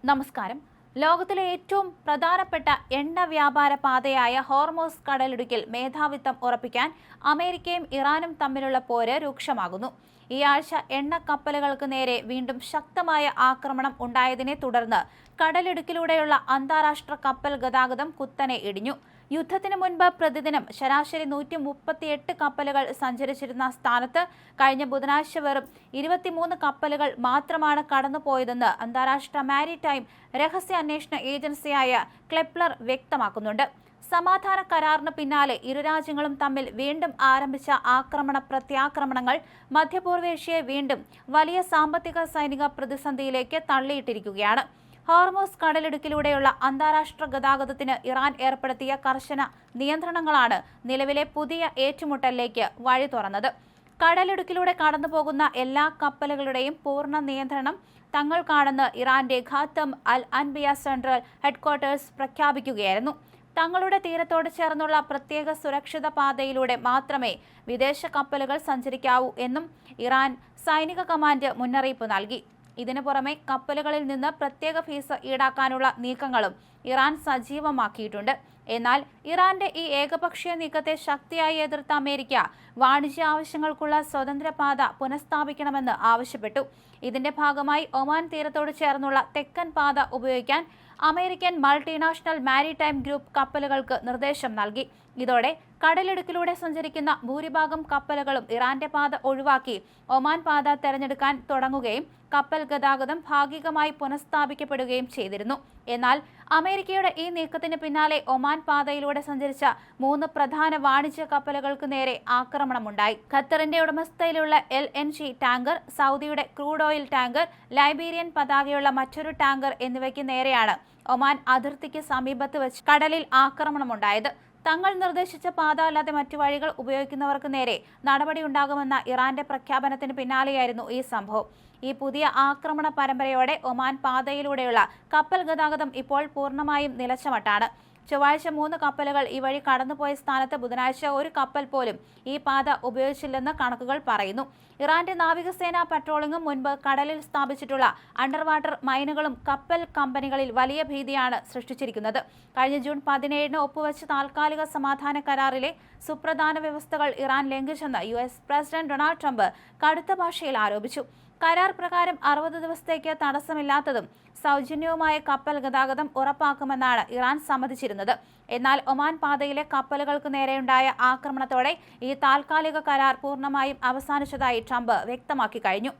നമസ്കാരം. ലോകത്തിലെ ഏറ്റവും പ്രധാനപ്പെട്ട എണ്ണ വ്യാപാര പാതയായ ഹോർമൂസ് കടലിടുക്കിൽ മേധാവിത്വം ഉറപ്പിക്കാൻ അമേരിക്കയും ഇറാനും തമ്മിലുള്ള പോര് രൂക്ഷമാകുന്നു. ഈ ആഴ്ച എണ്ണ കപ്പലുകൾക്ക് നേരെ വീണ്ടും ശക്തമായ ആക്രമണം ഉണ്ടായതിനെ തുടർന്ന് കടലിടുക്കിലൂടെയുള്ള അന്താരാഷ്ട്ര കപ്പൽ ഗതാഗതം കുത്തനെ ഇടിഞ്ഞു. യുദ്ധത്തിന് മുൻപ് പ്രതിദിനം ശരാശരി 138 കപ്പലുകൾ സഞ്ചരിച്ചിരുന്ന സ്ഥാനത്ത് കഴിഞ്ഞ ബുധനാഴ്ച വെറും 23 കപ്പലുകൾ മാത്രമാണ് കടന്നുപോയതെന്ന് അന്താരാഷ്ട്ര മാരിടൈം രഹസ്യാന്വേഷണ ഏജൻസിയായ ക്ലെപ്ലർ വ്യക്തമാക്കുന്നുണ്ട്. സമാധാന കരാറിന് പിന്നാലെ ഇരു രാജ്യങ്ങളും തമ്മിൽ വീണ്ടും ആരംഭിച്ച ആക്രമണ പ്രത്യാക്രമണങ്ങൾ മധ്യപൂർവേഷ്യയെ വീണ്ടും വലിയ സാമ്പത്തിക സൈനിക പ്രതിസന്ധിയിലേക്ക് തള്ളിയിട്ടിരിക്കുകയാണ്. ഹോർമൂസ് കടലിടുക്കിലൂടെയുള്ള അന്താരാഷ്ട്ര ഗതാഗതത്തിന് ഇറാൻ ഏർപ്പെടുത്തിയ കർശന നിയന്ത്രണങ്ങളാണ് നിലവിലെ പുതിയ ഏറ്റുമുട്ടലിലേക്ക് വഴി തുറന്നത്. കടലിടുക്കിലൂടെ കടന്നുപോകുന്ന എല്ലാ കപ്പലുകളുടെയും പൂർണ്ണ നിയന്ത്രണം തങ്ങൾക്കാണെന്ന് ഇറാന്റെ ഖാത്തം അൽ അൻബിയ സെൻട്രൽ ഹെഡ്ക്വാർട്ടേഴ്സ് പ്രഖ്യാപിക്കുകയായിരുന്നു. തങ്ങളുടെ തീരത്തോട് ചേർന്നുള്ള പ്രത്യേക സുരക്ഷിത പാതയിലൂടെ മാത്രമേ വിദേശ കപ്പലുകൾ സഞ്ചരിക്കാവൂ എന്നും ഇറാൻ സൈനിക കമാൻഡ് മുന്നറിയിപ്പ് നൽകി. ഇതിനു പുറമെ കപ്പലുകളിൽ നിന്ന് പ്രത്യേക ഫീസ് ഈടാക്കാനുള്ള നീക്കങ്ങളും ഇറാൻ സജീവമാക്കിയിട്ടുണ്ട്. എന്നാൽ ഇറാന്റെ ഈ ഏകപക്ഷീയ നീക്കത്തെ ശക്തിയായി എതിർത്ത അമേരിക്ക വാണിജ്യ ആവശ്യങ്ങൾക്കുള്ള സ്വതന്ത്ര പാത പുനഃസ്ഥാപിക്കണമെന്ന് ആവശ്യപ്പെട്ടു. ഇതിന്റെ ഭാഗമായി ഒമാൻ തീരത്തോട് ചേർന്നുള്ള തെക്കൻ പാത ഉപയോഗിക്കാൻ അമേരിക്കൻ മൾട്ടിനാഷണൽ മാരിടൈം ഗ്രൂപ്പ് കപ്പലുകൾക്ക് നിർദ്ദേശം നൽകി. ഇതോടെ കടലിടുക്കിലൂടെ സഞ്ചരിക്കുന്ന ഭൂരിഭാഗം കപ്പലുകളും ഇറാന്റെ പാത ഒഴിവാക്കി ഒമാൻ പാത തെരഞ്ഞെടുക്കാൻ തുടങ്ങുകയും കപ്പൽ ഗതാഗതം ഭാഗികമായി പുനഃസ്ഥാപിക്കപ്പെടുകയും ചെയ്തിരുന്നു. എന്നാൽ അമേരിക്കയുടെ ഈ നീക്കത്തിന് പിന്നാലെ ഒമാൻ പാതയിലൂടെ സഞ്ചരിച്ച 3 പ്രധാന വാണിജ്യ കപ്പലുകൾക്ക് നേരെ ആക്രമണമുണ്ടായി. ഖത്തറിന്റെ ഉടമസ്ഥതയിലുള്ള LNG ടാങ്കർ, സൗദിയുടെ ക്രൂഡ് ഓയിൽ ടാങ്കർ, ലൈബീരിയൻ പതാകയുള്ള മറ്റൊരു ടാങ്കർ എന്നിവയ്ക്ക് നേരെയാണ് ഒമാൻ അതിർത്തിക്ക് സമീപത്ത് വെച്ച് കടലിൽ ആക്രമണമുണ്ടായത്. തങ്ങൾ നിർദ്ദേശിച്ച പാത അല്ലാതെ മറ്റു വഴികൾ ഉപയോഗിക്കുന്നവർക്ക് നേരെ നടപടിയുണ്ടാകുമെന്ന ഇറാന്റെ പ്രഖ്യാപനത്തിന് പിന്നാലെയായിരുന്നു ഈ സംഭവം. ഈ പുതിയ ആക്രമണ പരമ്പരയോടെ ഒമാൻ പാതയിലൂടെയുള്ള കപ്പൽ ഗതാഗതം ഇപ്പോൾ പൂർണ്ണമായും നിലച്ചമട്ടാണ്. ചൊവ്വാഴ്ച 3 കപ്പലുകൾ ഈ വഴി കടന്നുപോയ സ്ഥാനത്ത് ബുധനാഴ്ച ഒരു കപ്പൽ പോലും ഈ പാത ഉപയോഗിച്ചില്ലെന്ന് കണക്കുകൾ പറയുന്നു. ഇറാന്റെ നാവികസേന പട്രോളിംഗും മുൻപ് കടലിൽ സ്ഥാപിച്ചിട്ടുള്ള അണ്ടർ വാട്ടർ മൈനുകളും കപ്പൽ കമ്പനികളിൽ വലിയ ഭീതിയാണ് സൃഷ്ടിച്ചിരിക്കുന്നത്. കഴിഞ്ഞ ജൂൺ 17-ന് ഒപ്പുവെച്ച താൽക്കാലിക സമാധാന കരാറിലെ സുപ്രധാന വ്യവസ്ഥകൾ ഇറാൻ ലംഘിച്ചെന്ന് US പ്രസിഡന്റ് ഡൊണാൾഡ് ട്രംപ് കടുത്ത ഭാഷയിൽ ആരോപിച്ചു. കരാർ പ്രകാരം 60 ദിവസത്തേക്ക് തടസ്സമില്ലാത്തതും സൗജന്യവുമായ കപ്പൽ ഗതാഗതം ഉറപ്പാക്കുമെന്നാണ് ഇറാൻ സമ്മതിച്ചിരുന്നത്. എന്നാൽ ഒമാൻ പാതയിലെ കപ്പലുകൾക്ക് നേരെയുണ്ടായ ആക്രമണത്തോടെ ഈ താൽക്കാലിക കരാർ പൂർണ്ണമായും അവസാനിച്ചതായി ട്രംപ് വ്യക്തമാക്കി കഴിഞ്ഞു.